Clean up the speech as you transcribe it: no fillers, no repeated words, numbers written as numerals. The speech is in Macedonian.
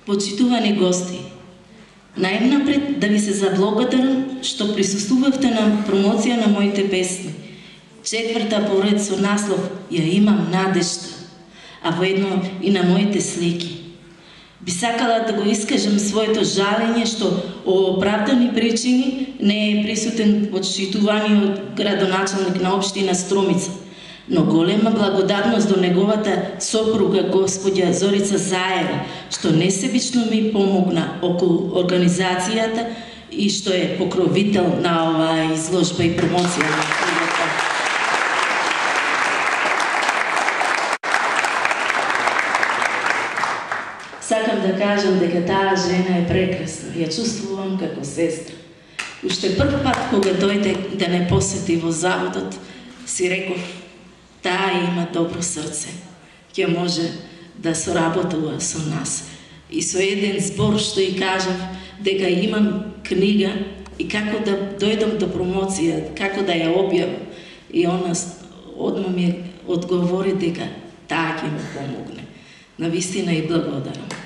Почитувани гости, најнапред да ви се заблагодарам што присуствувавте на промоција на моите песни. Четврта поред со наслов "Ја имам надежда", а воедно и на моите слики. Би сакала да го искажам своето жалење што оправдани причини не е присутен почитуваниот градоначалник на општина Струмица, но голема благодарност до неговата сопруга господја Зорица Заева, што несебично ми помогна околу организацијата и што е покровител на оваа изложба и промоција. Сакам да кажам дека таа жена е прекрасна. Ја чувствувам како сестра. Уште прв пат кога дојде да не посети во заводот, си реков, таа има добро срце. Ќе може да соработува со нас. И со еден збор што и кажав дека имам книга и како да дојдам до промоција, како да ја објавам. И она одма ми одговори дека таа ќе ми помогне. Навистина и благодарам.